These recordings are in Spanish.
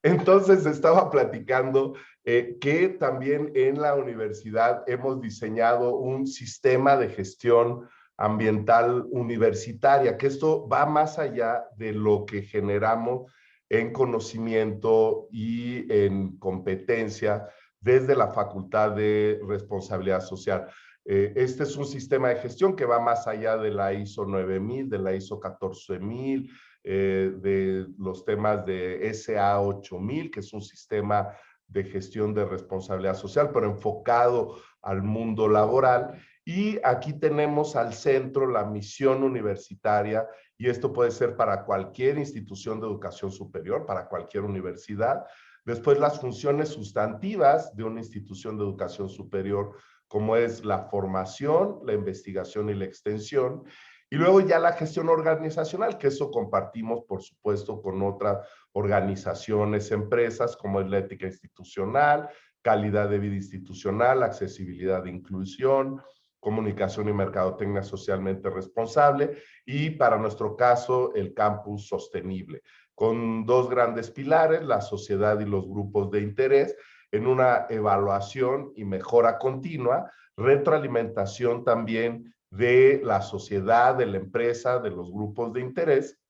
Entonces estaba platicando que también en la universidad hemos diseñado un sistema de gestión ambiental universitaria, que esto va más allá de lo que generamos en conocimiento y en competencia desde la Facultad de Responsabilidad Social. Este es un sistema de gestión que va más allá de la ISO 9000, de la ISO 14000, de los temas de SA 8000, que es un sistema de gestión de responsabilidad social, pero enfocado al mundo laboral. Y aquí tenemos al centro la misión universitaria, y esto puede ser para cualquier institución de educación superior, para cualquier universidad. Después, las funciones sustantivas de una institución de educación superior, como es la formación, la investigación y la extensión. Y luego ya la gestión organizacional, que eso compartimos, por supuesto, con otras organizaciones, empresas, como es la ética institucional, calidad de vida institucional, accesibilidad e inclusión, comunicación y mercadotecnia socialmente responsable, y para nuestro caso, el campus sostenible, con dos grandes pilares, la sociedad y los grupos de interés, en una evaluación y mejora continua, retroalimentación también de la sociedad, de la empresa, de los grupos de interés.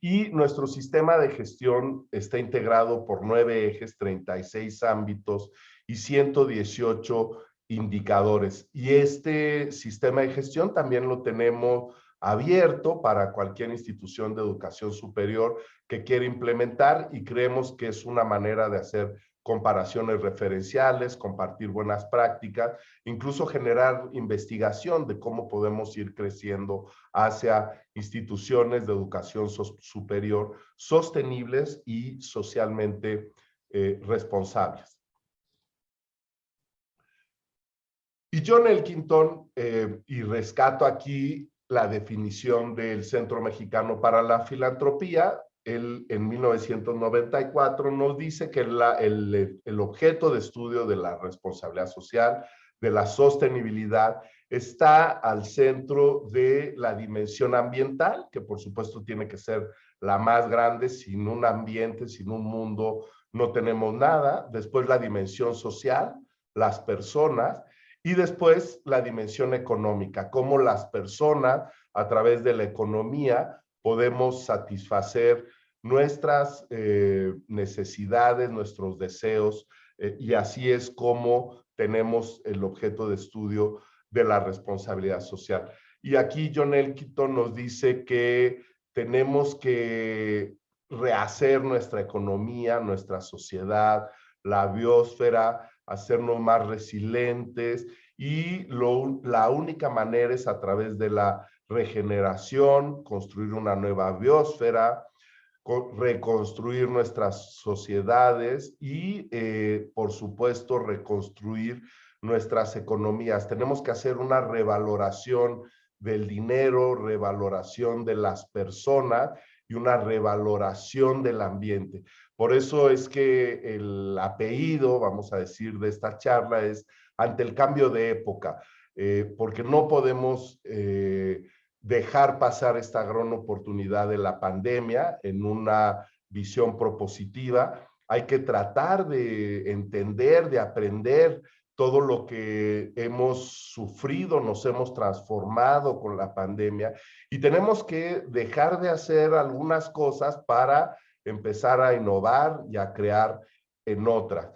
Y nuestro sistema de gestión está integrado por 9 ejes, 36 ámbitos y 118 indicadores. Y este sistema de gestión también lo tenemos abierto para cualquier institución de educación superior que quiera implementar, y creemos que es una manera de hacer comparaciones referenciales, compartir buenas prácticas, incluso generar investigación de cómo podemos ir creciendo hacia instituciones de educación superior sostenibles y socialmente responsables. Y John Elkington, y rescato aquí la definición del Centro Mexicano para la Filantropía, él en 1994 nos dice que el objeto de estudio de la responsabilidad social, de la sostenibilidad, está al centro de la dimensión ambiental, que por supuesto tiene que ser la más grande. Sin un ambiente, sin un mundo, no tenemos nada. Después la dimensión social, las personas, y después la dimensión económica, cómo las personas a través de la economía podemos satisfacer nuestras necesidades, nuestros deseos, y así es como tenemos el objeto de estudio de la responsabilidad social. Y aquí John Elkington nos dice que tenemos que rehacer nuestra economía, nuestra sociedad, la biosfera, hacernos más resilientes, y la única manera es a través de la regeneración, construir una nueva biosfera, reconstruir nuestras sociedades y, por supuesto, reconstruir nuestras economías. Tenemos que hacer una revaloración del dinero, revaloración de las personas y una revaloración del ambiente. Por eso es que el apellido, vamos a decir, de esta charla es ante el cambio de época, porque no podemos dejar pasar esta gran oportunidad de la pandemia en una visión propositiva. Hay que tratar de entender, de aprender todo lo que hemos sufrido, nos hemos transformado con la pandemia, y tenemos que dejar de hacer algunas cosas para empezar a innovar y a crear en otras.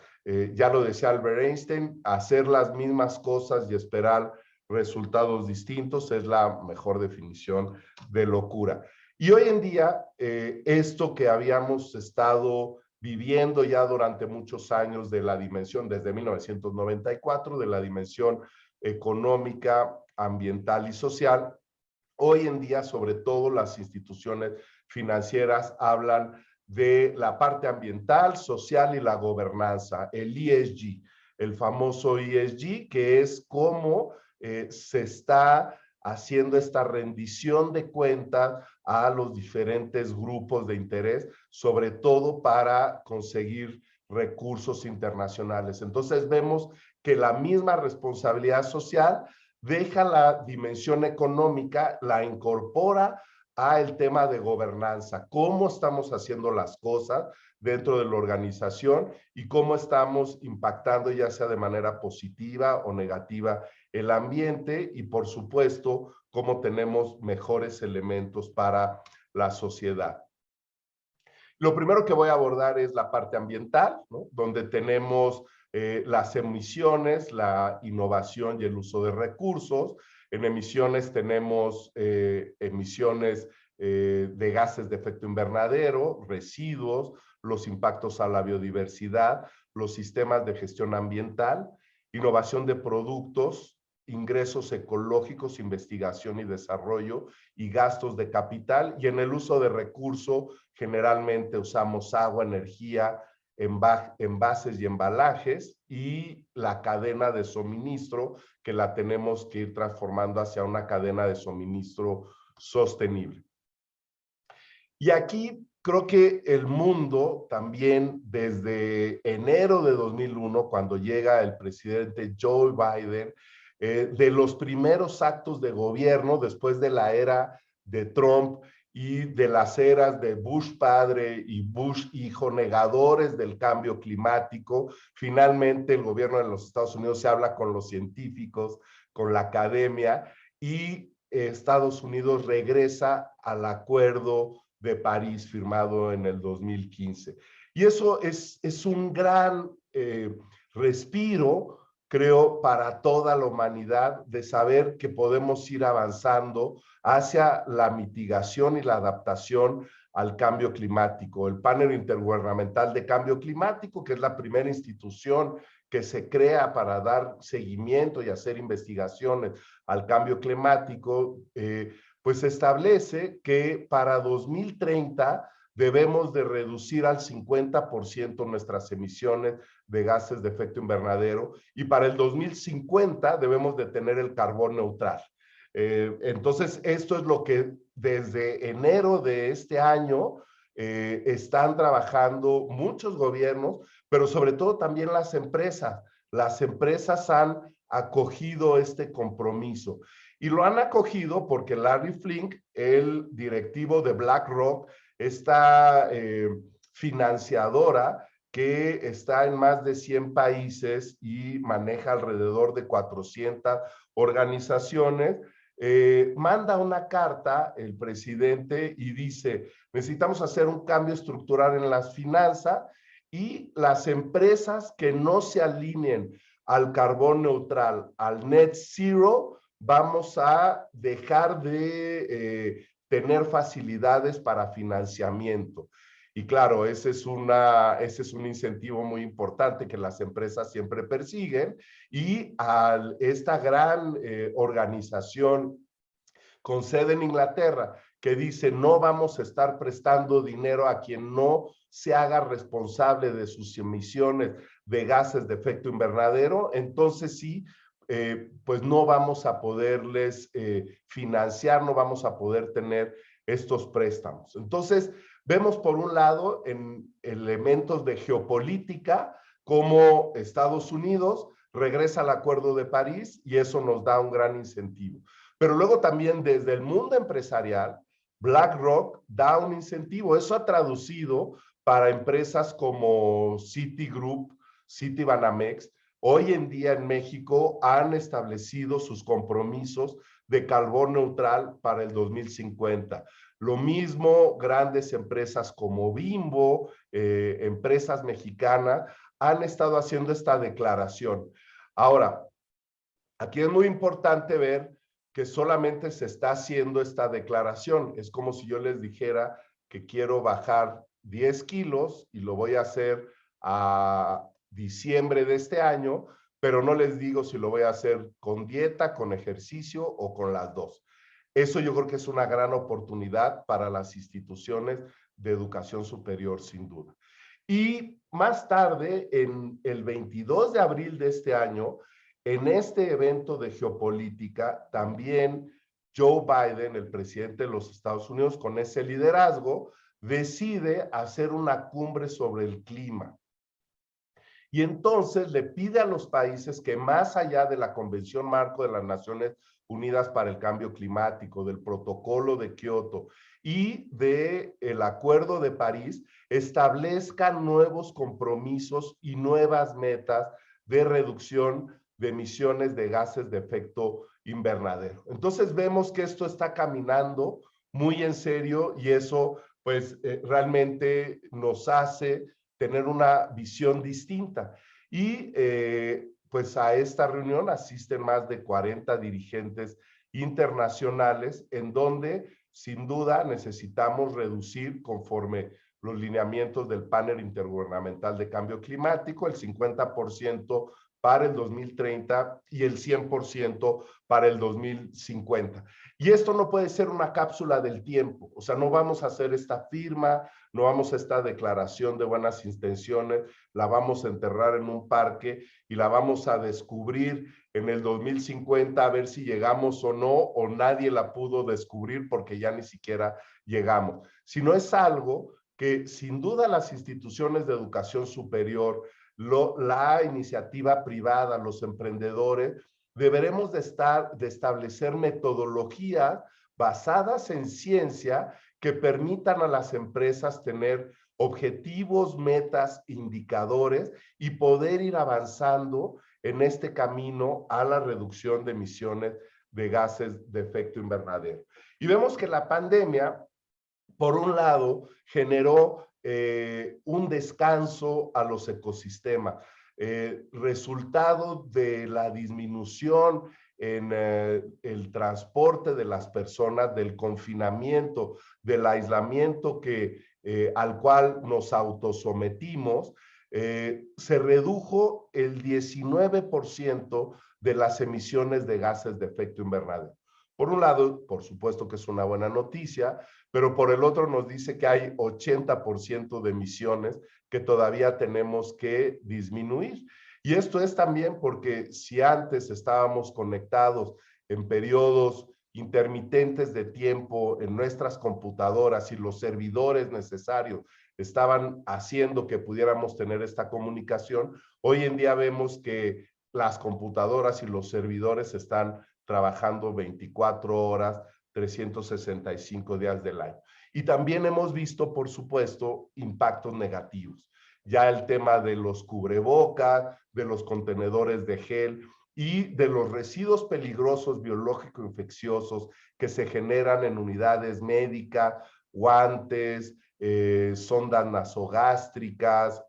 Ya lo decía Albert Einstein, hacer las mismas cosas y esperar resultados distintos es la mejor definición de locura. Y hoy en día, esto que habíamos estado viviendo ya durante muchos años de la dimensión, desde 1994, de la dimensión económica, ambiental y social, hoy en día, sobre todo las instituciones financieras hablan de la parte ambiental, social y la gobernanza, el ESG, el famoso ESG, que es cómo se está haciendo esta rendición de cuentas a los diferentes grupos de interés, sobre todo para conseguir recursos internacionales. Entonces vemos que la misma responsabilidad social deja la dimensión económica, la incorpora a el tema de gobernanza, cómo estamos haciendo las cosas dentro de la organización y cómo estamos impactando, ya sea de manera positiva o negativa, el ambiente y, por supuesto, cómo tenemos mejores elementos para la sociedad. Lo primero que voy a abordar es la parte ambiental, ¿no? Donde tenemos las emisiones, la innovación y el uso de recursos. En emisiones tenemos emisiones de gases de efecto invernadero, residuos, los impactos a la biodiversidad, los sistemas de gestión ambiental, innovación de productos, ingresos ecológicos, investigación y desarrollo y gastos de capital. Y en el uso de recursos, generalmente usamos agua, energía, envases y embalajes, y la cadena de suministro, que la tenemos que ir transformando hacia una cadena de suministro sostenible. Y aquí creo que el mundo también, desde enero de 2001, cuando llega el presidente Joe Biden, de los primeros actos de gobierno después de la era de Trump y de las eras de Bush padre y Bush hijo, negadores del cambio climático, finalmente el gobierno de los Estados Unidos se habla con los científicos, con la academia, y Estados Unidos regresa al acuerdo de París firmado en el 2015. Y eso es un gran respiro, creo, para toda la humanidad, de saber que podemos ir avanzando hacia la mitigación y la adaptación al cambio climático. El Panel Intergubernamental de Cambio Climático, que es la primera institución que se crea para dar seguimiento y hacer investigaciones al cambio climático, pues establece que para 2030 debemos de reducir al 50% nuestras emisiones de gases de efecto invernadero, y para el 2050 debemos de tener el carbón neutral. Entonces, esto es lo que desde enero de este año están trabajando muchos gobiernos, pero sobre todo también las empresas. Las empresas han acogido este compromiso. Y lo han acogido porque Larry Fink, el directivo de BlackRock, esta financiadora que está en más de 100 países y maneja alrededor de 400 organizaciones, manda una carta el presidente y dice: necesitamos hacer un cambio estructural en las finanzas, y las empresas que no se alineen al carbón neutral, al net zero, vamos a dejar de tener facilidades para financiamiento. Y claro, ese es un incentivo muy importante que las empresas siempre persiguen, y esta gran organización con sede en Inglaterra, que dice: no vamos a estar prestando dinero a quien no se haga responsable de sus emisiones de gases de efecto invernadero, entonces sí, pues no vamos a poderles financiar, no vamos a poder tener estos préstamos. Entonces, vemos por un lado en elementos de geopolítica cómo Estados Unidos regresa al Acuerdo de París, y eso nos da un gran incentivo. Pero luego también desde el mundo empresarial, BlackRock da un incentivo. Eso ha traducido para empresas como Citigroup, Citibanamex. Hoy en día en México han establecido sus compromisos de carbón neutral para el 2050. Lo mismo grandes empresas como Bimbo, empresas mexicanas, han estado haciendo esta declaración. Ahora, aquí es muy importante ver que solamente se está haciendo esta declaración. Es como si yo les dijera que quiero bajar 10 kilos y lo voy a hacer a diciembre de este año, pero no les digo si lo voy a hacer con dieta, con ejercicio o con las dos. Eso yo creo que es una gran oportunidad para las instituciones de educación superior, sin duda. Y más tarde, en el 22 de abril de este año, en este evento de geopolítica, también Joe Biden, el presidente de los Estados Unidos, con ese liderazgo, decide hacer una cumbre sobre el clima. Y entonces le pide a los países que, más allá de la Convención Marco de las Naciones Unidas para el Cambio Climático, del Protocolo de Kioto y del Acuerdo de París, establezcan nuevos compromisos y nuevas metas de reducción de emisiones de gases de efecto invernadero. Entonces vemos que esto está caminando muy en serio y eso pues realmente nos hace tener una visión distinta. Y pues a esta reunión asisten más de 40 dirigentes internacionales en donde sin duda necesitamos reducir conforme los lineamientos del panel intergubernamental de cambio climático, el 50% para el 2030 y el 100% para el 2050. Y esto no puede ser una cápsula del tiempo, o sea, no vamos a hacer esta firma, no vamos a esta declaración de buenas intenciones, la vamos a enterrar en un parque y la vamos a descubrir en el 2050 a ver si llegamos o no, o nadie la pudo descubrir porque ya ni siquiera llegamos. Sino es algo que sin duda las instituciones de educación superior, la iniciativa privada, los emprendedores, deberemos de establecer metodologías basadas en ciencia que permitan a las empresas tener objetivos, metas, indicadores y poder ir avanzando en este camino a la reducción de emisiones de gases de efecto invernadero. Y vemos que la pandemia, por un lado, generó un descanso a los ecosistemas, resultado de la disminución en el transporte de las personas, del confinamiento, del aislamiento al cual nos autosometimos, se redujo el 19% de las emisiones de gases de efecto invernadero. Por un lado, por supuesto que es una buena noticia, pero por el otro nos dice que hay 80% de emisiones que todavía tenemos que disminuir. Y esto es también porque si antes estábamos conectados en periodos intermitentes de tiempo en nuestras computadoras y los servidores necesarios estaban haciendo que pudiéramos tener esta comunicación, hoy en día vemos que las computadoras y los servidores están trabajando 24 horas, 365 días del año. Y también hemos visto, por supuesto, impactos negativos. Ya el tema de los cubrebocas, de los contenedores de gel y de los residuos peligrosos biológico-infecciosos que se generan en unidades médicas, guantes, sondas nasogástricas,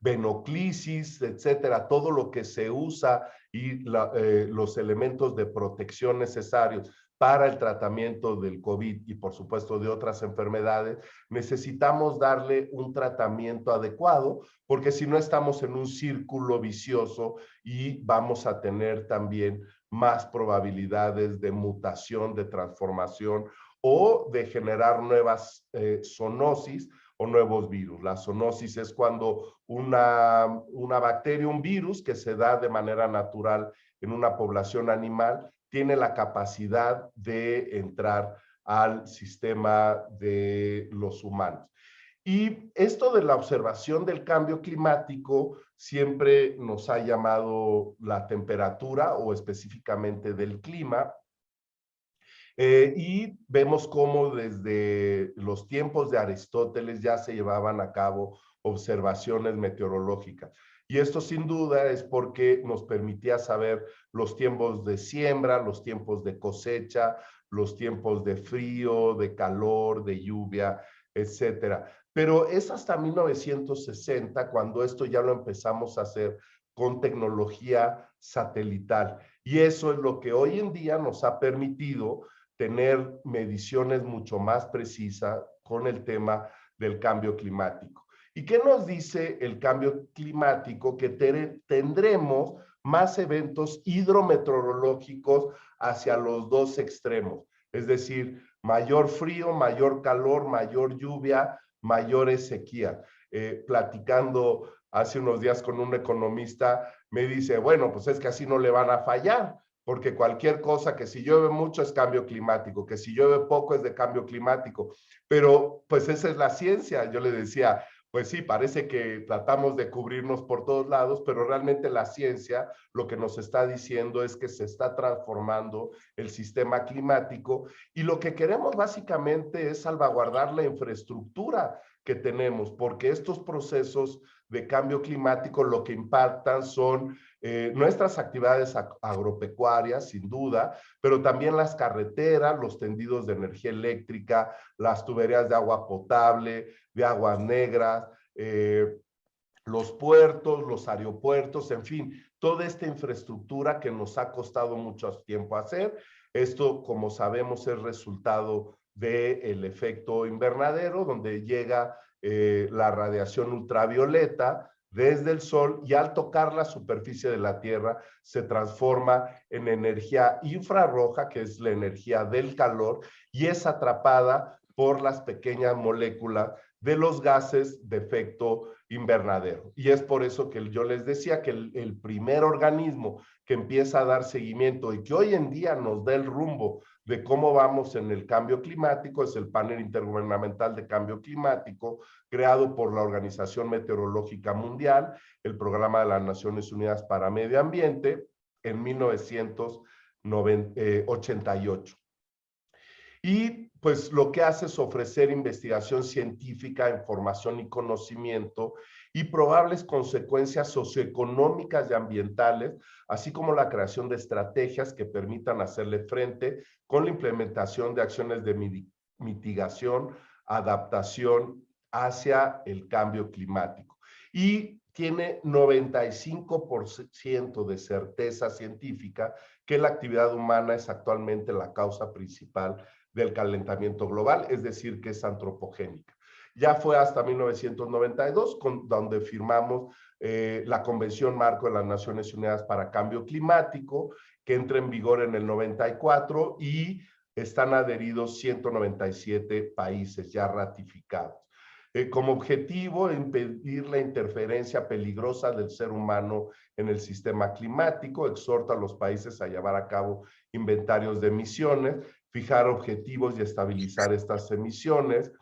venoclisis, etcétera, todo lo que se usa y los elementos de protección necesarios para el tratamiento del COVID y por supuesto de otras enfermedades, necesitamos darle un tratamiento adecuado porque si no estamos en un círculo vicioso y vamos a tener también más probabilidades de mutación, de transformación o de generar nuevas zoonosis o nuevos virus. La zoonosis es cuando una bacteria, un virus que se da de manera natural en una población animal, tiene la capacidad de entrar al sistema de los humanos. Y esto de la observación del cambio climático siempre nos ha llamado la temperatura o específicamente del clima. Y vemos cómo desde los tiempos de Aristóteles ya se llevaban a cabo observaciones meteorológicas. Y esto sin duda es porque nos permitía saber los tiempos de siembra, los tiempos de cosecha, los tiempos de frío, de calor, de lluvia, etcétera. Pero es hasta 1960 cuando esto ya lo empezamos a hacer con tecnología satelital. Y eso es lo que hoy en día nos ha permitido tener mediciones mucho más precisas con el tema del cambio climático. ¿Y qué nos dice el cambio climático? Que tendremos más eventos hidrometeorológicos hacia los dos extremos, es decir, mayor frío, mayor calor, mayor lluvia, mayores sequías. Platicando hace unos días con un economista, me dice, bueno, pues es que así no le van a fallar, porque cualquier cosa, que si llueve mucho es cambio climático, que si llueve poco es de cambio climático, pero pues esa es la ciencia. Yo le decía, Pues sí, parece que tratamos de cubrirnos por todos lados, pero realmente la ciencia lo que nos está diciendo es que se está transformando el sistema climático y lo que queremos básicamente es salvaguardar la infraestructura que tenemos, porque estos procesos de cambio climático lo que impactan son nuestras actividades agropecuarias, sin duda, pero también las carreteras, los tendidos de energía eléctrica, las tuberías de agua potable, de aguas negras, los puertos, los aeropuertos, en fin, toda esta infraestructura que nos ha costado mucho tiempo hacer. Esto, como sabemos, es resultado del efecto invernadero, donde llega la radiación ultravioleta desde el sol y al tocar la superficie de la Tierra se transforma en energía infrarroja, que es la energía del calor, y es atrapada por las pequeñas moléculas de los gases de efecto invernadero. Y es por eso que yo les decía que el primer organismo que empieza a dar seguimiento y que hoy en día nos da el rumbo de cómo vamos en el cambio climático es el Panel Intergubernamental de Cambio Climático, creado por la Organización Meteorológica Mundial, el Programa de las Naciones Unidas para Medio Ambiente, en 1988. Y pues lo que hace es ofrecer investigación científica, información y conocimiento y probables consecuencias socioeconómicas y ambientales, así como la creación de estrategias que permitan hacerle frente con la implementación de acciones de mitigación, adaptación hacia el cambio climático. Y tiene 95% de certeza científica que la actividad humana es actualmente la causa principal del calentamiento global, es decir, que es antropogénica. Ya fue hasta 1992, donde firmamos la Convención Marco de las Naciones Unidas para Cambio Climático, que entra en vigor en el 94 y están adheridos 197 países ya ratificados. Como objetivo, impedir la interferencia peligrosa del ser humano en el sistema climático, exhorta a los países a llevar a cabo inventarios de emisiones, fijar objetivos y estabilizar estas emisiones,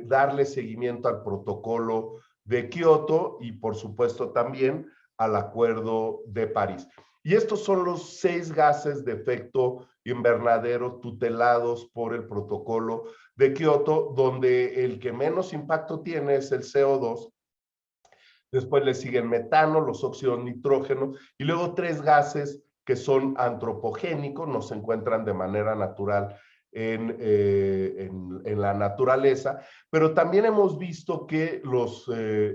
darle seguimiento al protocolo de Kioto y, por supuesto, también al Acuerdo de París. Y estos son los 6 gases de efecto invernadero tutelados por el protocolo de Kioto, donde el que menos impacto tiene es el CO2. Después le siguen metano, los óxidos nitrógeno y luego 3 gases que son antropogénicos, no se encuentran de manera natural en la naturaleza, pero también hemos visto que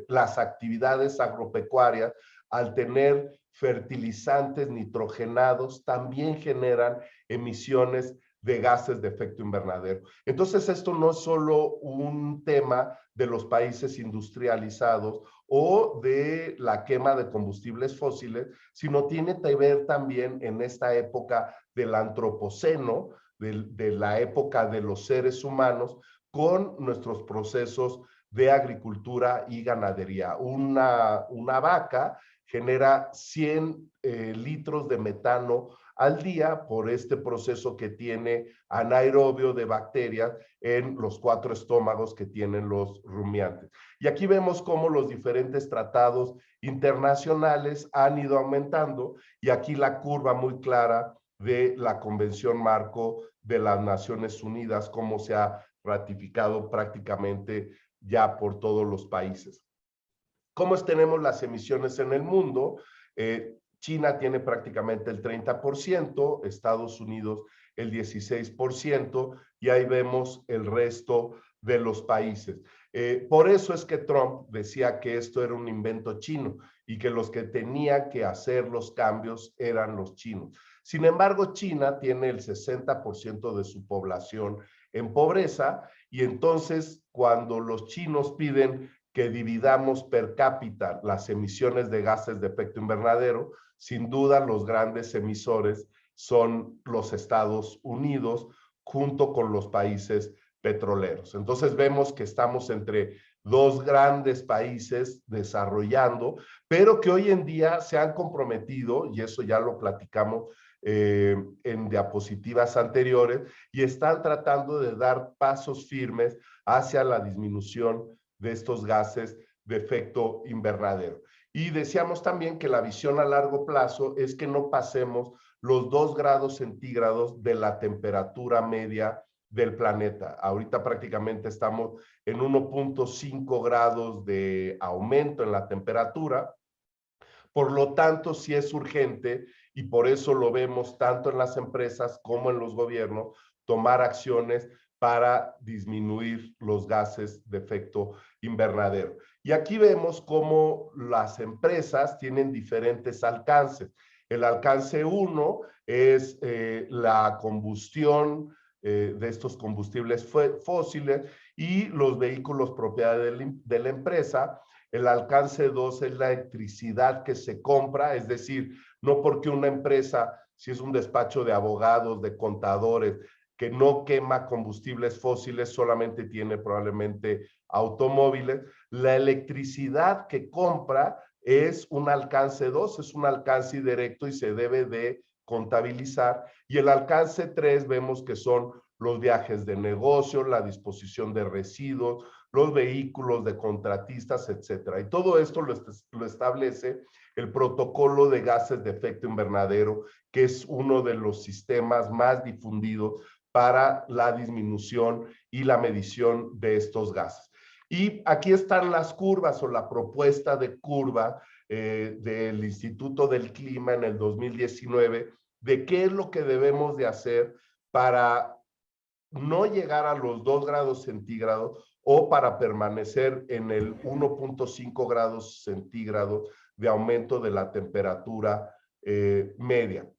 las actividades agropecuarias, al tener fertilizantes nitrogenados, también generan emisiones de gases de efecto invernadero. Entonces, esto no es solo un tema de los países industrializados o de la quema de combustibles fósiles, sino tiene que ver también en esta época del antropoceno, de la época de los seres humanos, con nuestros procesos de agricultura y ganadería. Una vaca genera 100 litros de metano al día por este proceso que tiene anaerobio de bacterias en los 4 estómagos que tienen los rumiantes. Y aquí vemos cómo los diferentes tratados internacionales han ido aumentando y aquí la curva muy clara de la Convención Marco de las Naciones Unidas, cómo se ha ratificado prácticamente ya por todos los países. ¿Cómo tenemos las emisiones en el mundo? China tiene prácticamente el 30%, Estados Unidos el 16%, y ahí vemos el resto de los países. Por eso es que Trump decía que esto era un invento chino y que los que tenían que hacer los cambios eran los chinos. Sin embargo, China tiene el 60% de su población en pobreza y entonces cuando los chinos piden que dividamos per cápita las emisiones de gases de efecto invernadero, sin duda los grandes emisores son los Estados Unidos junto con los países petroleros. Entonces vemos que estamos entre 2 grandes países desarrollando, pero que hoy en día se han comprometido, y eso ya lo platicamos en diapositivas anteriores, y están tratando de dar pasos firmes hacia la disminución de estos gases de efecto invernadero. Y decíamos también que la visión a largo plazo es que no pasemos los 2 grados centígrados de la temperatura media del planeta. Ahorita prácticamente estamos en 1.5 grados de aumento en la temperatura. Por lo tanto, sí es urgente y por eso lo vemos tanto en las empresas como en los gobiernos, tomar acciones para disminuir los gases de efecto invernadero. Y aquí vemos cómo las empresas tienen diferentes alcances. El alcance 1 es la combustión de estos combustibles fósiles y los vehículos propiedad de la empresa. El alcance 2 es la electricidad que se compra, es decir, no porque una empresa, si es un despacho de abogados, de contadores, que no quema combustibles fósiles, solamente tiene probablemente automóviles, la electricidad que compra es un alcance 2, es un alcance directo y se debe de contabilizar. Y el alcance 3 vemos que son los viajes de negocio, la disposición de residuos, los vehículos de contratistas, etcétera. Y todo esto lo establece el protocolo de gases de efecto invernadero, que es uno de los sistemas más difundidos para la disminución y la medición de estos gases. Y aquí están las curvas o la propuesta de curva del Instituto del Clima en el 2019 de qué es lo que debemos de hacer para no llegar a los 2 grados centígrados o para permanecer en el 1.5 grados centígrados de aumento de la temperatura media.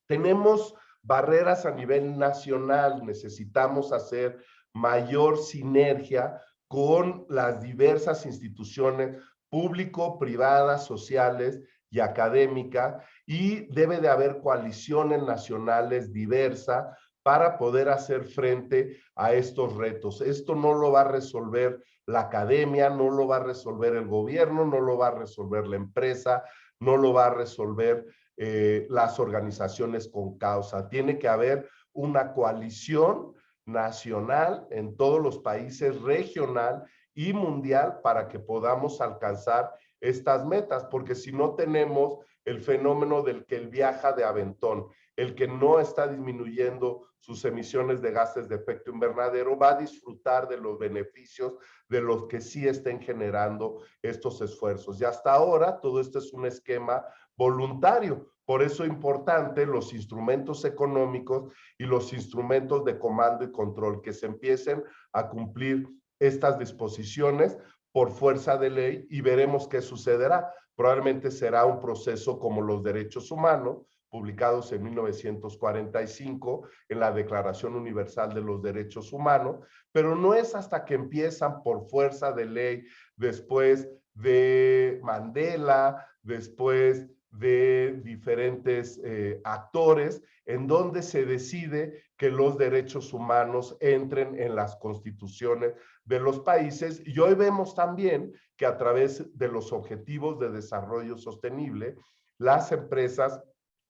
Tenemos barreras a nivel nacional, necesitamos hacer mayor sinergia con las diversas instituciones público, privadas, sociales y académicas, y debe de haber coaliciones nacionales diversas para poder hacer frente a estos retos. Esto no lo va a resolver la academia, no lo va a resolver el gobierno, no lo va a resolver la empresa, no lo va a resolver las organizaciones con causa. Tiene que haber una coalición nacional en todos los países, regional y mundial, para que podamos alcanzar estas metas, porque si no tenemos el fenómeno del que él viaja de aventón, el que no está disminuyendo sus emisiones de gases de efecto invernadero, va a disfrutar de los beneficios de los que sí estén generando estos esfuerzos. Y hasta ahora todo esto es un esquema voluntario. Por eso es importante los instrumentos económicos y los instrumentos de comando y control, que se empiecen a cumplir estas disposiciones por fuerza de ley, y veremos qué sucederá. Probablemente será un proceso como los derechos humanos, publicados en 1945 en la Declaración Universal de los Derechos Humanos, pero no es hasta que empiezan por fuerza de ley, después de Mandela, después de diferentes actores, en donde se decide que los derechos humanos entren en las constituciones de los países. Y hoy vemos también que a través de los objetivos de desarrollo sostenible, las empresas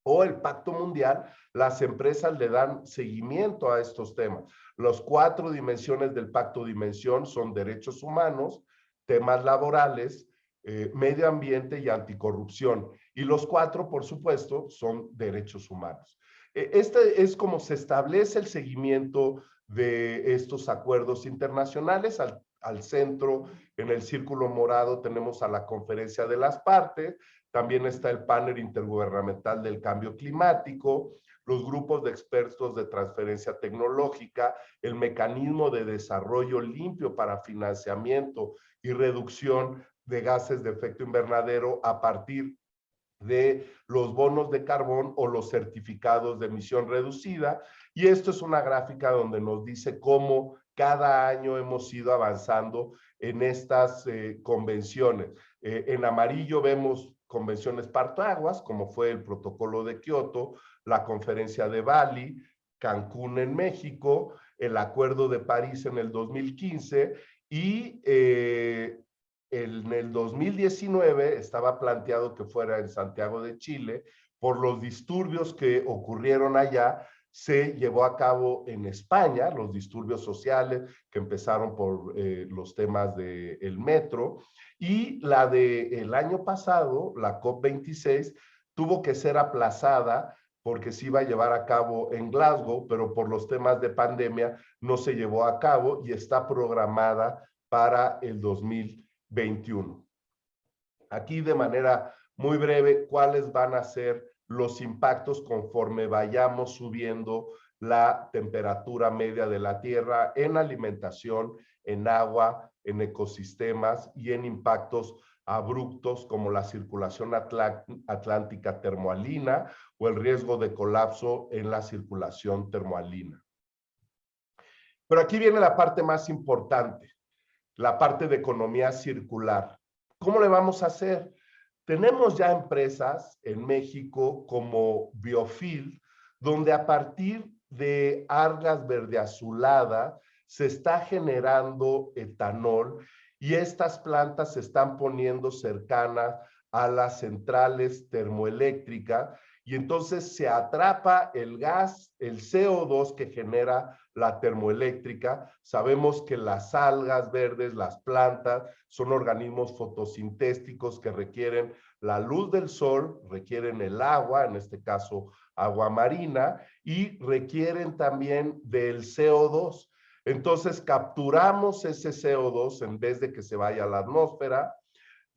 o el Pacto Mundial, las empresas le dan seguimiento a estos temas. Las 4 dimensiones del Pacto Dimensión son derechos humanos, temas laborales, medio ambiente y anticorrupción. Y los 4, por supuesto, son derechos humanos. Este es como se establece el seguimiento de estos acuerdos internacionales. Al centro, en el círculo morado, tenemos a la Conferencia de las Partes. También está el panel intergubernamental del cambio climático, los grupos de expertos de transferencia tecnológica, el mecanismo de desarrollo limpio para financiamiento y reducción de gases de efecto invernadero a partir de los bonos de carbón o los certificados de emisión reducida. Y esto es una gráfica donde nos dice cómo cada año hemos ido avanzando en estas convenciones. En amarillo vemos convenciones partaguas, como fue el protocolo de Kioto, la conferencia de Bali, Cancún en México, el acuerdo de París en el 2015 y en el 2019 estaba planteado que fuera en Santiago de Chile. Por los disturbios que ocurrieron allá, se llevó a cabo en España, los disturbios sociales que empezaron por los temas del metro, y la del año pasado, la COP26, tuvo que ser aplazada porque se iba a llevar a cabo en Glasgow, pero por los temas de pandemia no se llevó a cabo y está programada para el 2021. Aquí de manera muy breve, ¿cuáles van a ser los impactos conforme vayamos subiendo la temperatura media de la Tierra en alimentación, en agua, en ecosistemas y en impactos abruptos como la circulación atlántica termoalina o el riesgo de colapso en la circulación termoalina? Pero aquí viene la parte más importante, la parte de economía circular. ¿Cómo le vamos a hacer? Tenemos ya empresas en México como Biofil, donde a partir de algas verde azulada se está generando etanol y estas plantas se están poniendo cercanas a las centrales termoeléctricas y entonces se atrapa el gas, el CO2 que genera la termoeléctrica. Sabemos que las algas verdes, las plantas, son organismos fotosintéticos que requieren la luz del sol, requieren el agua, en este caso agua marina, y requieren también del CO2. Entonces capturamos ese CO2 en vez de que se vaya a la atmósfera,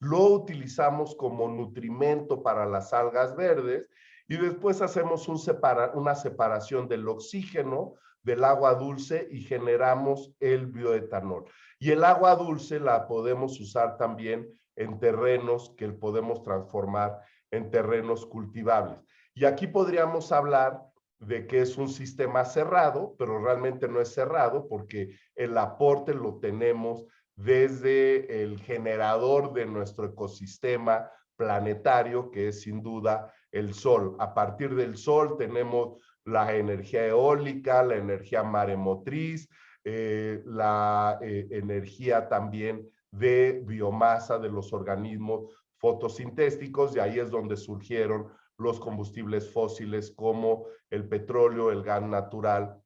lo utilizamos como nutrimento para las algas verdes y después hacemos una separación del oxígeno del agua dulce y generamos el bioetanol. Y el agua dulce la podemos usar también en terrenos que podemos transformar en terrenos cultivables. Y aquí podríamos hablar de que es un sistema cerrado, pero realmente no es cerrado porque el aporte lo tenemos desde el generador de nuestro ecosistema planetario, que es sin duda el sol. A partir del sol tenemos la energía eólica, la energía maremotriz, la energía también de biomasa de los organismos fotosintéticos, y ahí es donde surgieron los combustibles fósiles como el petróleo, el gas natural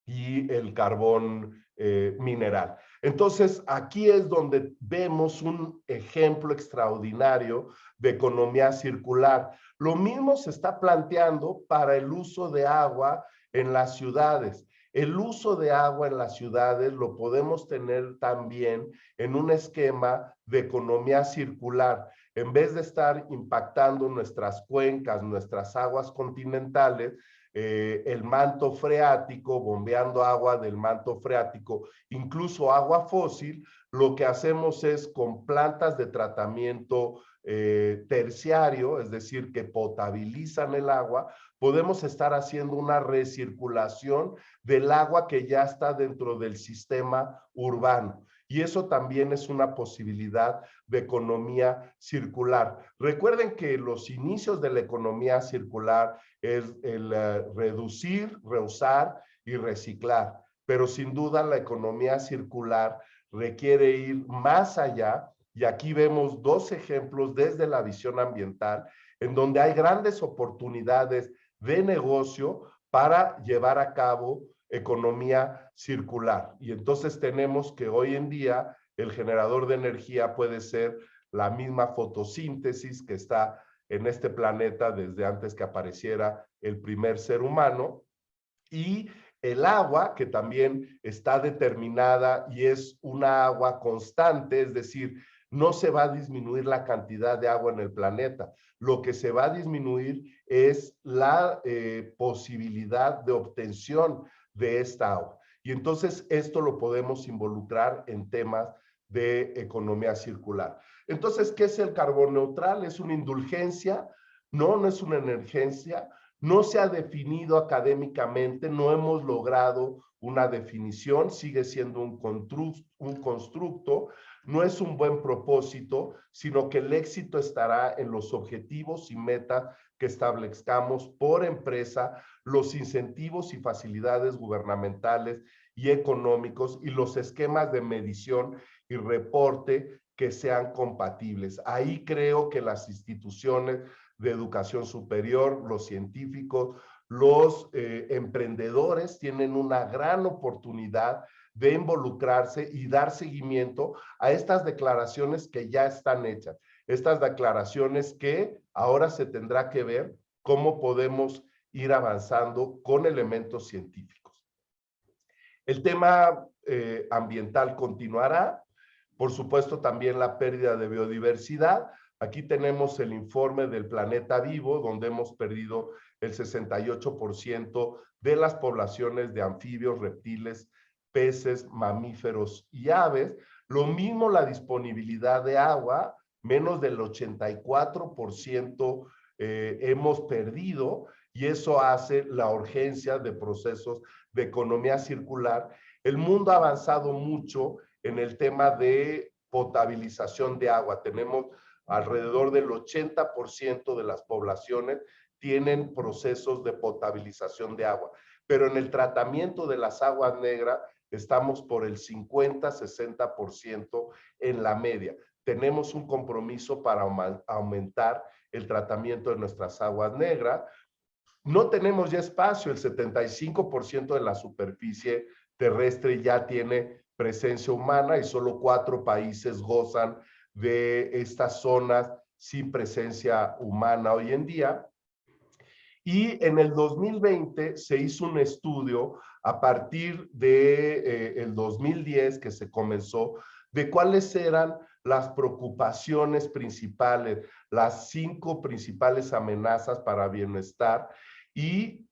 y el carbón mineral. Entonces, aquí es donde vemos un ejemplo extraordinario de economía circular. Lo mismo se está planteando para el uso de agua en las ciudades. El uso de agua en las ciudades lo podemos tener también en un esquema de economía circular. En vez de estar impactando nuestras cuencas, nuestras aguas continentales, el manto freático, bombeando agua del manto freático, incluso agua fósil, lo que hacemos es con plantas de tratamiento terciario, es decir, que potabilizan el agua, podemos estar haciendo una recirculación del agua que ya está dentro del sistema urbano. Y eso también es una posibilidad de economía circular. Recuerden que los inicios de la economía circular es el reducir, reusar y reciclar. Pero sin duda la economía circular requiere ir más allá, y aquí vemos dos ejemplos desde la visión ambiental en donde hay grandes oportunidades de negocio para llevar a cabo economía circular. Y entonces tenemos que hoy en día el generador de energía puede ser la misma fotosíntesis que está en este planeta desde antes que apareciera el primer ser humano, y el agua, que también está determinada y es una agua constante, es decir, no se va a disminuir la cantidad de agua en el planeta. Lo que se va a disminuir es la posibilidad de obtención de esta agua. Y entonces esto lo podemos involucrar en temas de economía circular. Entonces, ¿qué es el carbón neutral? ¿Es una indulgencia? No, no es una emergencia. No se ha definido académicamente, no hemos logrado una definición, sigue siendo un constructo, no es un buen propósito, sino que el éxito estará en los objetivos y metas que establezcamos por empresa, los incentivos y facilidades gubernamentales y económicos y los esquemas de medición y reporte que sean compatibles. Ahí creo que las instituciones de educación superior, los científicos, los emprendedores tienen una gran oportunidad de involucrarse y dar seguimiento a estas declaraciones que ya están hechas. Estas declaraciones que ahora se tendrá que ver cómo podemos ir avanzando con elementos científicos. El tema ambiental continuará. Por supuesto, también la pérdida de biodiversidad. Aquí tenemos el informe del Planeta Vivo, donde hemos perdido el 68% de las poblaciones de anfibios, reptiles, peces, mamíferos y aves. Lo mismo la disponibilidad de agua, menos del 84% hemos perdido, y eso hace la urgencia de procesos de economía circular. El mundo ha avanzado mucho en el tema de potabilización de agua. Tenemos alrededor del 80% de las poblaciones tienen procesos de potabilización de agua, pero en el tratamiento de las aguas negras estamos por el 50-60% en la media. Tenemos un compromiso para aumentar el tratamiento de nuestras aguas negras. No tenemos ya espacio, el 75% de la superficie terrestre ya tiene presencia humana y solo 4 países gozan de estas zonas sin presencia humana hoy en día. Y en el 2020 se hizo un estudio a partir de el 2010 que se comenzó, de cuáles eran las preocupaciones principales, las 5 principales amenazas para bienestar, y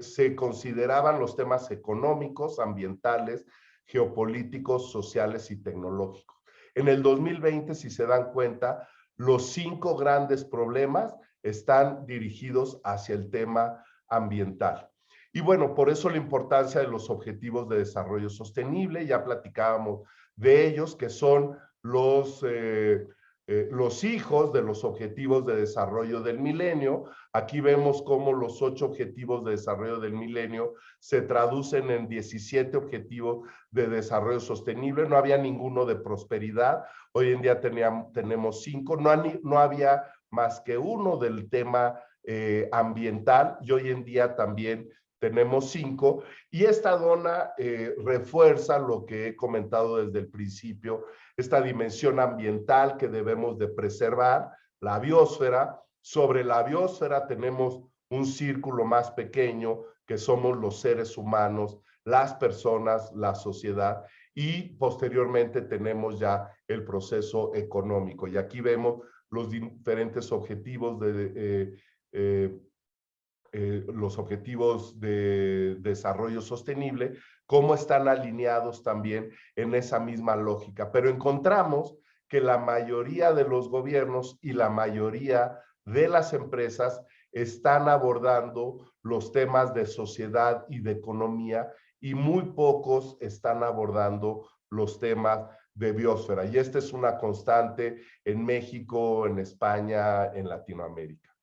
se consideraban los temas económicos, ambientales, geopolíticos, sociales y tecnológicos. En el 2020, si se dan cuenta, los 5 grandes problemas están dirigidos hacia el tema ambiental. Y bueno, por eso la importancia de los objetivos de desarrollo sostenible. Ya platicábamos de ellos, que son los hijos de los objetivos de desarrollo del milenio. Aquí vemos cómo los 8 objetivos de desarrollo del milenio se traducen en 17 objetivos de desarrollo sostenible. No había ninguno de prosperidad. Hoy en día tenemos 5. No había más que uno del tema ambiental, y hoy en día también tenemos 5. Y esta dona refuerza lo que he comentado desde el principio, esta dimensión ambiental que debemos de preservar, la biosfera. Sobre la biosfera tenemos un círculo más pequeño, que somos los seres humanos, las personas, la sociedad, y posteriormente tenemos ya el proceso económico. Y aquí vemos los diferentes objetivos los objetivos de desarrollo sostenible, cómo están alineados también en esa misma lógica. Pero encontramos que la mayoría de los gobiernos y la mayoría de las empresas están abordando los temas de sociedad y de economía, y muy pocos están abordando los temas de biosfera. Y esta es una constante en México, en España, en Latinoamérica.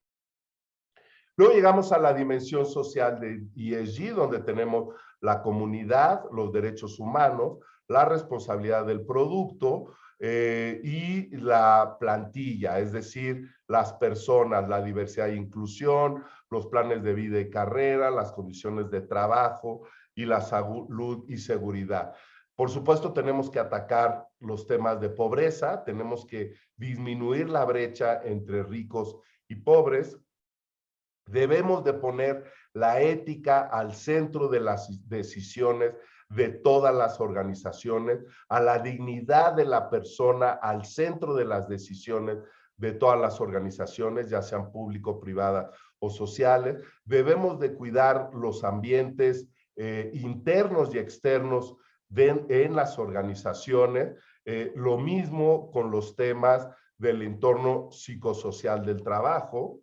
Luego llegamos a la dimensión social de ESG, donde tenemos la comunidad, los derechos humanos, la responsabilidad del producto y la plantilla, es decir, las personas, la diversidad e inclusión, los planes de vida y carrera, las condiciones de trabajo y la salud y seguridad. Por supuesto, tenemos que atacar los temas de pobreza, tenemos que disminuir la brecha entre ricos y pobres. Debemos de poner la ética al centro de las decisiones de todas las organizaciones, a la dignidad de la persona al centro de las decisiones de todas las organizaciones, ya sean público, privadas o sociales. Debemos de cuidar los ambientes internos y externos en las organizaciones. Lo mismo con los temas del entorno psicosocial del trabajo.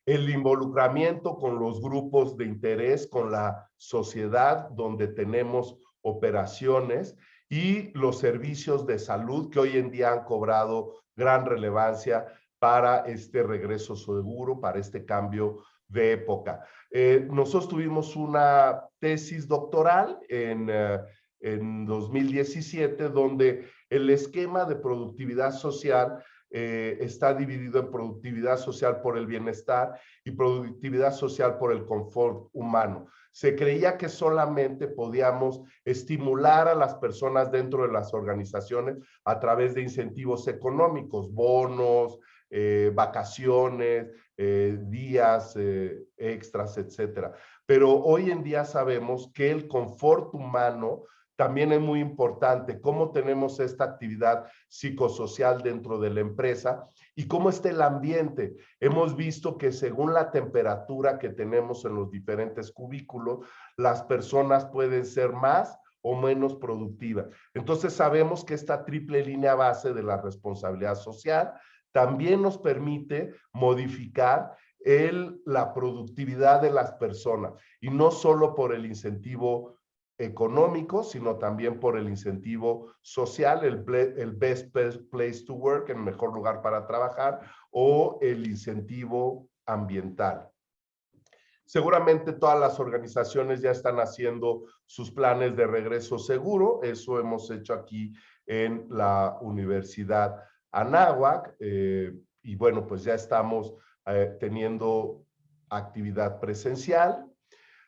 El involucramiento con los grupos de interés, con la sociedad donde tenemos operaciones, y los servicios de salud que hoy en día han cobrado gran relevancia para este regreso seguro, para este cambio de época. Nosotros tuvimos una tesis doctoral en 2017, donde el esquema de productividad social está dividido en productividad social por el bienestar y productividad social por el confort humano. Se creía que solamente podíamos estimular a las personas dentro de las organizaciones a través de incentivos económicos, bonos, vacaciones, días extras, etcétera. Pero hoy en día sabemos que el confort humano también es muy importante, cómo tenemos esta actividad psicosocial dentro de la empresa y cómo está el ambiente. Hemos visto que según la temperatura que tenemos en los diferentes cubículos, las personas pueden ser más o menos productivas. Entonces sabemos que esta triple línea base de la responsabilidad social también nos permite modificar la productividad de las personas y no solo por el incentivo económico, sino también por el incentivo social, el best place to work, el mejor lugar para trabajar, o el incentivo ambiental. Seguramente todas las organizaciones ya están haciendo sus planes de regreso seguro, eso hemos hecho aquí en la Universidad Anáhuac, y bueno, pues ya estamos teniendo actividad presencial,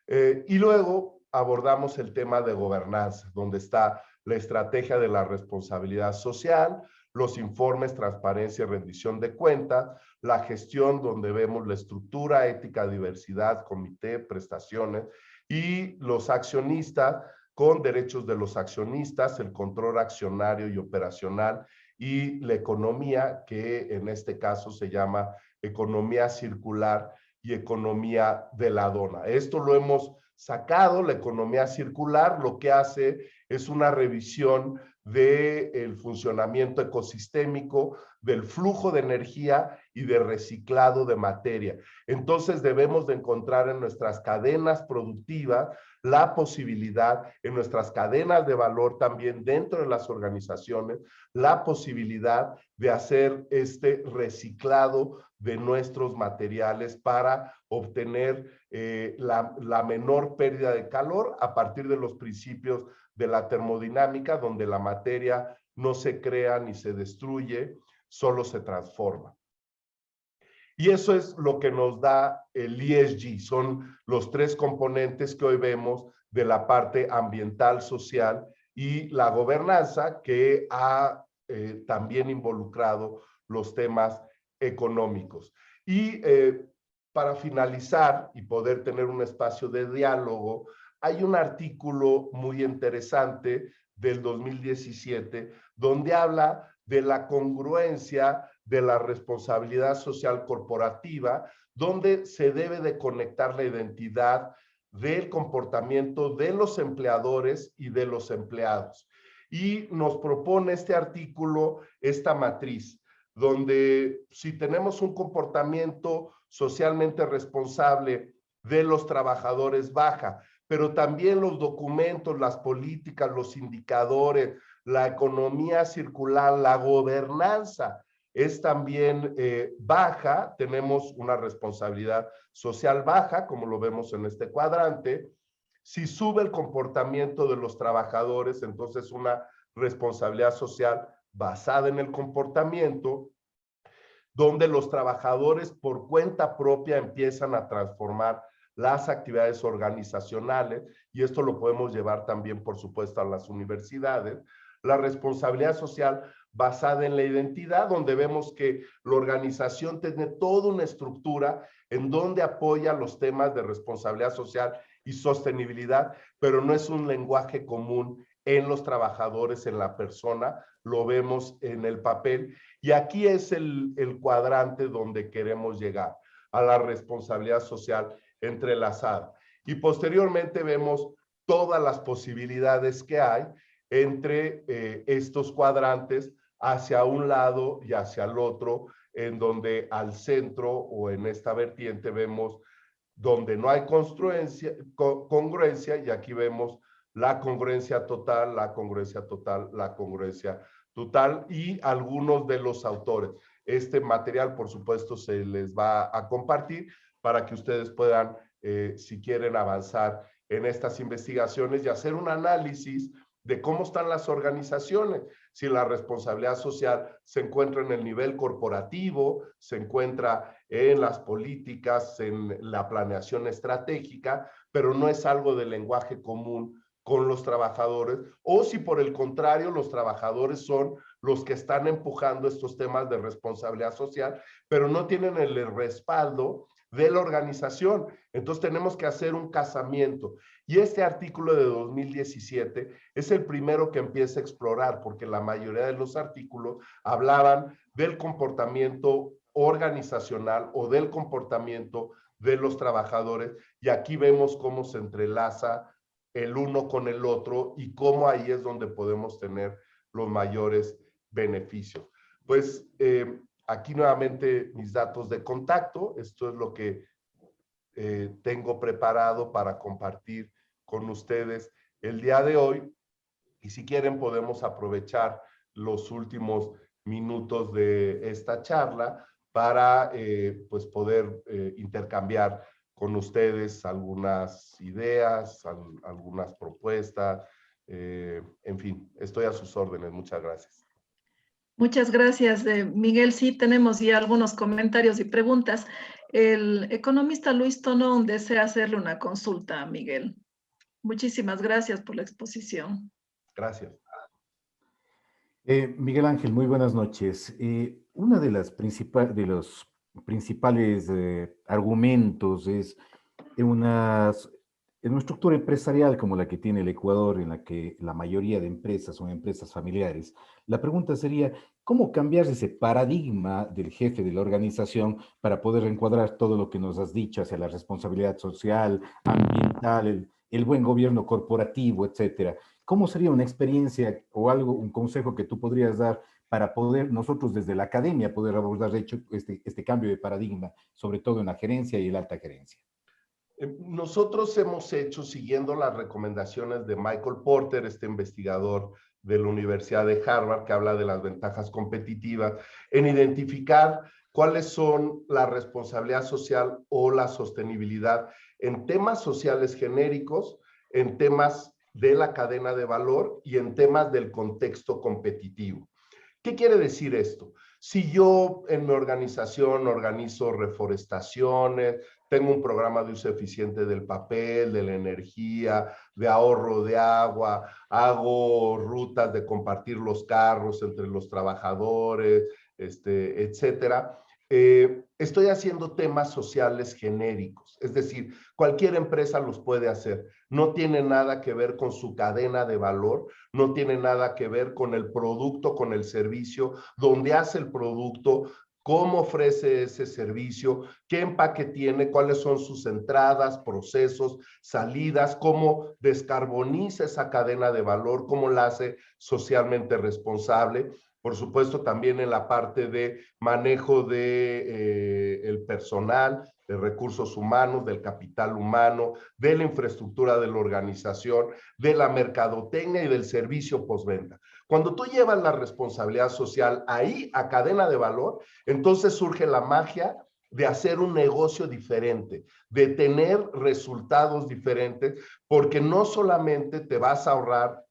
y luego abordamos el tema de gobernanza, donde está la estrategia de la responsabilidad social, los informes, transparencia y rendición de cuentas, la gestión donde vemos la estructura, ética, diversidad, comité, prestaciones y los accionistas con derechos de los accionistas, el control accionario y operacional y la economía que en este caso se llama economía circular y economía de la dona. Esto lo hemos sacado, la economía circular lo que hace es una revisión del funcionamiento ecosistémico, del flujo de energía y de reciclado de materia. Entonces debemos de encontrar en nuestras cadenas productivas la posibilidad, en nuestras cadenas de valor también dentro de las organizaciones, la posibilidad de hacer este reciclado de nuestros materiales para obtener la menor pérdida de calor a partir de los principios de la termodinámica, donde la materia no se crea ni se destruye, solo se transforma. Y eso es lo que nos da el ESG, son los tres componentes que hoy vemos de la parte ambiental, social y la gobernanza que ha también involucrado los temas económicos. Y para finalizar y poder tener un espacio de diálogo, hay un artículo muy interesante del 2017 donde habla de la congruencia de la responsabilidad social corporativa, donde se debe de conectar la identidad del comportamiento de los empleadores y de los empleados. Y nos propone este artículo esta matriz, donde si tenemos un comportamiento socialmente responsable de los trabajadores baja, pero también los documentos, las políticas, los indicadores, la economía circular, la gobernanza es también baja, tenemos una responsabilidad social baja, como lo vemos en este cuadrante. Si sube el comportamiento de los trabajadores, entonces una responsabilidad social basada en el comportamiento, donde los trabajadores por cuenta propia empiezan a transformar las actividades organizacionales, y esto lo podemos llevar también, por supuesto, a las universidades. La responsabilidad social basada en la identidad, donde vemos que la organización tiene toda una estructura en donde apoya los temas de responsabilidad social y sostenibilidad, pero no es un lenguaje común en los trabajadores, en la persona, lo vemos en el papel. Y aquí es el cuadrante donde queremos llegar, a la responsabilidad social entrelazada. Y posteriormente vemos todas las posibilidades que hay entre estos cuadrantes hacia un lado y hacia el otro, en donde al centro o en esta vertiente vemos donde no hay congruencia, y aquí vemos la congruencia total, la congruencia total, la congruencia total, y algunos de los autores. Este material, por supuesto, se les va a compartir para que ustedes puedan, si quieren avanzar en estas investigaciones y hacer un análisis de cómo están las organizaciones, si la responsabilidad social se encuentra en el nivel corporativo, se encuentra en las políticas, en la planeación estratégica, pero no es algo de lenguaje común con los trabajadores, o si por el contrario los trabajadores son los que están empujando estos temas de responsabilidad social, pero no tienen el respaldo de la organización. Entonces tenemos que hacer un casamiento. Y este artículo de 2017 es el primero que empieza a explorar, porque la mayoría de los artículos hablaban del comportamiento organizacional o del comportamiento de los trabajadores, y aquí vemos cómo se entrelaza el uno con el otro y cómo ahí es donde podemos tener los mayores beneficios. Pues aquí nuevamente mis datos de contacto, esto es lo que tengo preparado para compartir con ustedes el día de hoy, y si quieren podemos aprovechar los últimos minutos de esta charla para pues poder intercambiar con ustedes algunas ideas, algunas propuestas, en fin, estoy a sus órdenes. Muchas gracias. Muchas gracias, Miguel. Sí, tenemos ya algunos comentarios y preguntas. El economista Luis Tonón desea hacerle una consulta a Miguel. Muchísimas gracias por la exposición. Gracias. Miguel Ángel, muy buenas noches. Una de los principales argumentos es en una estructura empresarial como la que tiene el Ecuador, en la que la mayoría de empresas son empresas familiares. La pregunta sería, ¿cómo cambiar ese paradigma del jefe de la organización para poder encuadrar todo lo que nos has dicho hacia la responsabilidad social, ambiental, el buen gobierno corporativo, etcétera? ¿Cómo sería una experiencia o algo, un consejo que tú podrías dar para poder nosotros desde la academia poder abordar de hecho este cambio de paradigma, sobre todo en la gerencia y la alta gerencia? Nosotros hemos hecho, siguiendo las recomendaciones de Michael Porter, este investigador de la Universidad de Harvard, que habla de las ventajas competitivas, en identificar cuáles son la responsabilidad social o la sostenibilidad en temas sociales genéricos, en temas de la cadena de valor y en temas del contexto competitivo. ¿Qué quiere decir esto? Si yo en mi organización organizo reforestaciones, tengo un programa de uso eficiente del papel, de la energía, de ahorro de agua, hago rutas de compartir los carros entre los trabajadores, etcétera. Estoy haciendo temas sociales genéricos, es decir, cualquier empresa los puede hacer. No tiene nada que ver con su cadena de valor, no tiene nada que ver con el producto, con el servicio, dónde hace el producto, cómo ofrece ese servicio, qué empaque tiene, cuáles son sus entradas, procesos, salidas, cómo descarboniza esa cadena de valor, cómo la hace socialmente responsable. Por supuesto, también en la parte de manejo de el personal, de recursos humanos, del capital humano, de la infraestructura de la organización, de la mercadotecnia y del servicio postventa. Cuando tú llevas la responsabilidad social ahí a cadena de valor, entonces surge la magia de hacer un negocio diferente, de tener resultados diferentes, porque no solamente te vas a ahorrar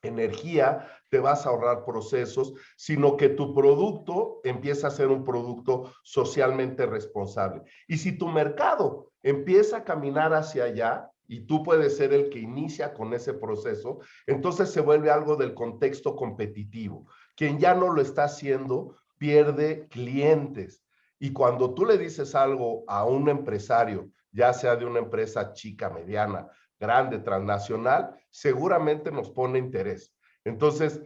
energía, te vas a ahorrar procesos, sino que tu producto empieza a ser un producto socialmente responsable. Y si tu mercado empieza a caminar hacia allá, y tú puedes ser el que inicia con ese proceso, entonces se vuelve algo del contexto competitivo. Quien ya no lo está haciendo pierde clientes. Y cuando tú le dices algo a un empresario, ya sea de una empresa chica, mediana, grande, transnacional, seguramente nos pone interés. Entonces,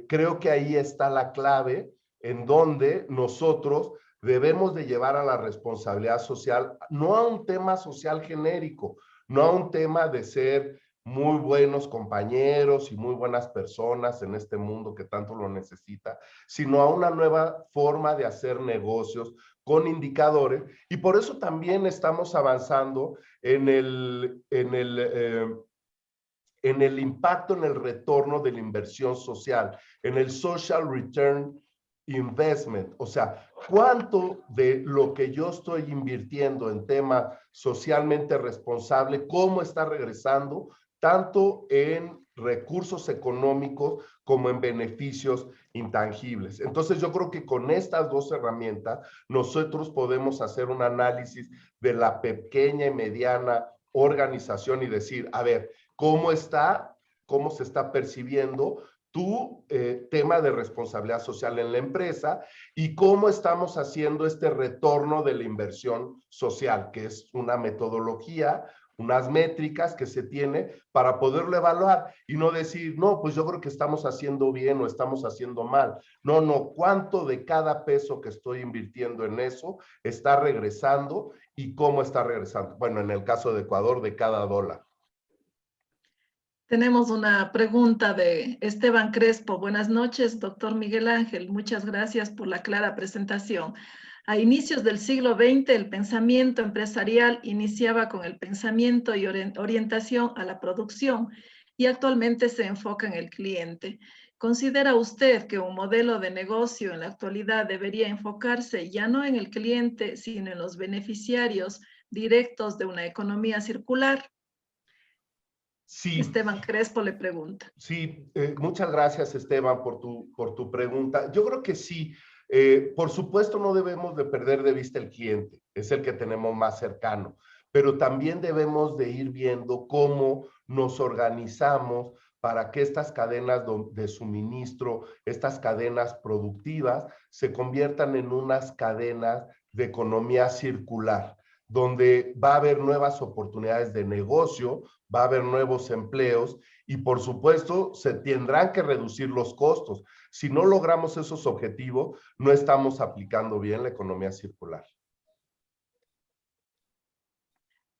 creo que ahí está la clave en donde nosotros debemos de llevar a la responsabilidad social, no a un tema social genérico, no a un tema de ser muy buenos compañeros y muy buenas personas en este mundo que tanto lo necesita, sino a una nueva forma de hacer negocios con indicadores, y por eso también estamos avanzando en el impacto, en el retorno de la inversión social, en el social return investment, o sea, cuánto de lo que yo estoy invirtiendo en tema socialmente responsable, cómo está regresando, tanto en recursos económicos como en beneficios intangibles. Entonces yo creo que con estas dos herramientas nosotros podemos hacer un análisis de la pequeña y mediana organización y decir, a ver, ¿cómo se está percibiendo tu tema de responsabilidad social en la empresa y cómo estamos haciendo este retorno de la inversión social, que es una metodología, unas métricas que se tiene para poderlo evaluar y no decir, no, pues yo creo que estamos haciendo bien o estamos haciendo mal. No, no, ¿cuánto de cada peso que estoy invirtiendo en eso está regresando y cómo está regresando? Bueno, en el caso de Ecuador, de cada dólar. Tenemos una pregunta de Esteban Crespo. Buenas noches, doctor Miguel Ángel. Muchas gracias por la clara presentación. A inicios del siglo XX, el pensamiento empresarial iniciaba con el pensamiento y orientación a la producción y actualmente se enfoca en el cliente. ¿Considera usted que un modelo de negocio en la actualidad debería enfocarse ya no en el cliente, sino en los beneficiarios directos de una economía circular? Sí. Esteban Crespo le pregunta. Sí, muchas gracias, Esteban, por tu pregunta. Yo creo que sí. Por supuesto, no debemos de perder de vista el cliente, es el que tenemos más cercano, pero también debemos de ir viendo cómo nos organizamos para que estas cadenas de suministro, estas cadenas productivas, se conviertan en unas cadenas de economía circular, donde va a haber nuevas oportunidades de negocio, va a haber nuevos empleos y por supuesto se tendrán que reducir los costos. Si no logramos esos objetivos, no estamos aplicando bien la economía circular.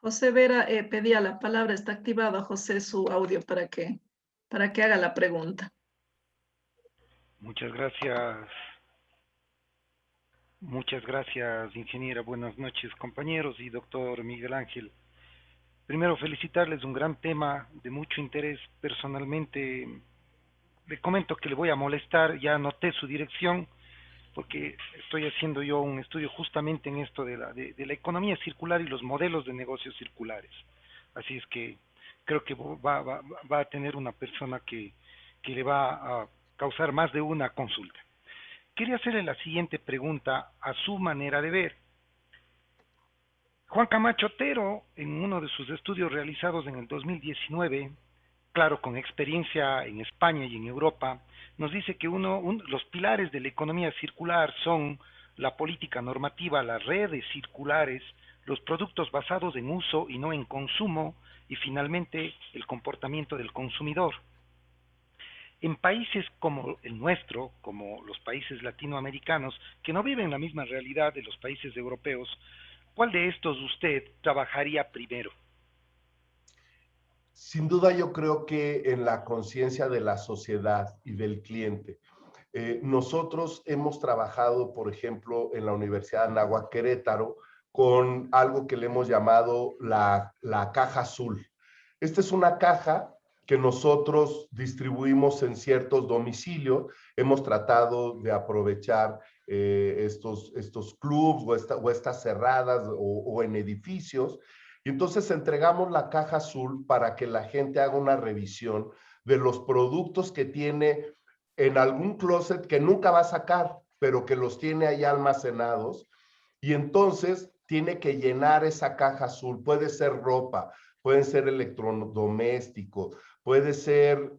José Vera pedía la palabra. Está activado, José, su audio para que haga la pregunta. Muchas gracias. Muchas gracias, ingeniera. Buenas noches, compañeros y doctor Miguel Ángel. Primero, felicitarles, un gran tema de mucho interés. Personalmente, le comento que le voy a molestar, ya anoté su dirección, porque estoy haciendo yo un estudio justamente en esto de la economía circular y los modelos de negocios circulares. Así es que creo que va a tener una persona que le va a causar más de una consulta. Quería hacerle la siguiente pregunta a su manera de ver. Juan Camacho Otero, en uno de sus estudios realizados en el 2019, claro, con experiencia en España y en Europa, nos dice que los pilares de la economía circular son la política normativa, las redes circulares, los productos basados en uso y no en consumo, y finalmente el comportamiento del consumidor. En países como el nuestro, como los países latinoamericanos, que no viven la misma realidad de los países europeos, ¿cuál de estos usted trabajaría primero? Sin duda yo creo que en la conciencia de la sociedad y del cliente. Nosotros hemos trabajado, por ejemplo, en la Universidad de Anáhuac Querétaro, con algo que le hemos llamado la caja azul. Esta es una caja que nosotros distribuimos en ciertos domicilios. Hemos tratado de aprovechar estos clubs o estas cerradas o en edificios. Y entonces entregamos la caja azul para que la gente haga una revisión de los productos que tiene en algún closet que nunca va a sacar, pero que los tiene ahí almacenados. Y entonces tiene que llenar esa caja azul. Puede ser ropa, pueden ser electrodomésticos, puede ser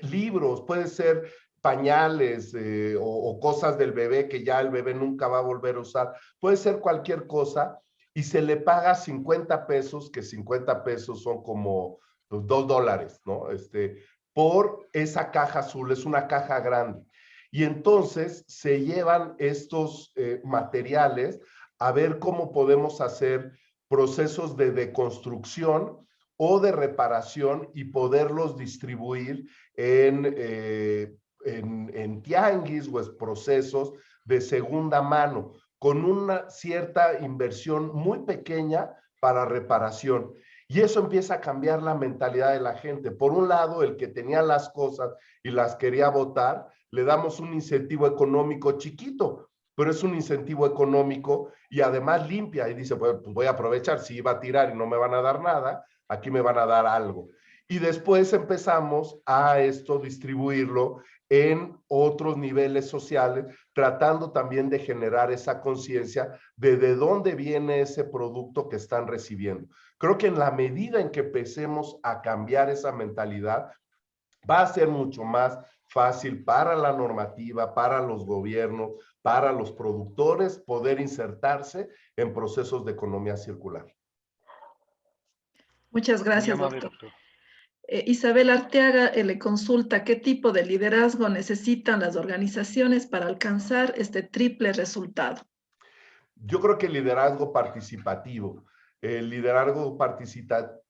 libros, puede ser pañales o cosas del bebé que ya el bebé nunca va a volver a usar. Puede ser cualquier cosa y se le paga 50 pesos, que 50 pesos son como los $2, ¿no? Por esa caja azul, es una caja grande. Y entonces se llevan estos materiales a ver cómo podemos hacer procesos de deconstrucción o de reparación y poderlos distribuir en tianguis o en procesos de segunda mano, con una cierta inversión muy pequeña para reparación. Y eso empieza a cambiar la mentalidad de la gente. Por un lado, el que tenía las cosas y las quería botar, le damos un incentivo económico chiquito, pero es un incentivo económico y además limpia. Y dice, pues voy a aprovechar, si iba a tirar y no me van a dar nada, aquí me van a dar algo. Y después empezamos a distribuirlo en otros niveles sociales, tratando también de generar esa conciencia de dónde viene ese producto que están recibiendo. Creo que en la medida en que empecemos a cambiar esa mentalidad, va a ser mucho más fácil para la normativa, para los gobiernos, para los productores poder insertarse en procesos de economía circular. Muchas Muy gracias, amable, doctor. doctor. Isabel Arteaga le consulta qué tipo de liderazgo necesitan las organizaciones para alcanzar este triple resultado. Yo creo que el liderazgo participativo. El liderazgo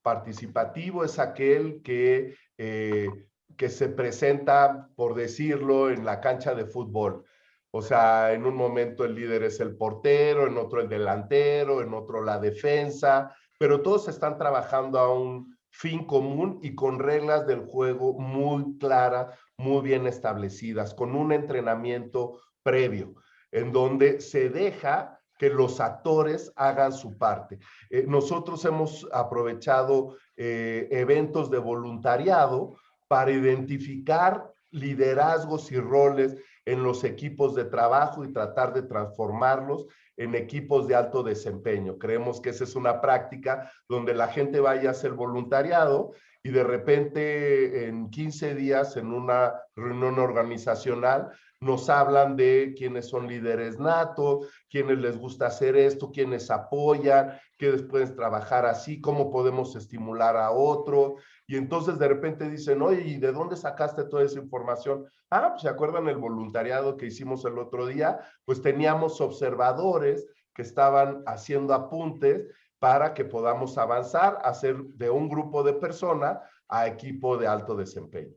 participativo es aquel que se presenta, por decirlo, en la cancha de fútbol. O sea, en un momento el líder es el portero, en otro el delantero, en otro la defensa, pero todos están trabajando a un fin común y con reglas del juego muy claras, muy bien establecidas, con un entrenamiento previo, en donde se deja que los actores hagan su parte. Nosotros hemos aprovechado eventos de voluntariado para identificar liderazgos y roles en los equipos de trabajo y tratar de transformarlos en equipos de alto desempeño. Creemos que esa es una práctica donde la gente vaya a hacer voluntariado y de repente en 15 días en una reunión organizacional nos hablan de quiénes son líderes natos, quiénes les gusta hacer esto, quiénes apoyan, que pueden trabajar así, cómo podemos estimular a otro. Y entonces de repente dicen, oye, ¿y de dónde sacaste toda esa información? Ah, pues se acuerdan el voluntariado que hicimos el otro día, pues teníamos observadores que estaban haciendo apuntes para que podamos avanzar, hacer de un grupo de personas a equipo de alto desempeño.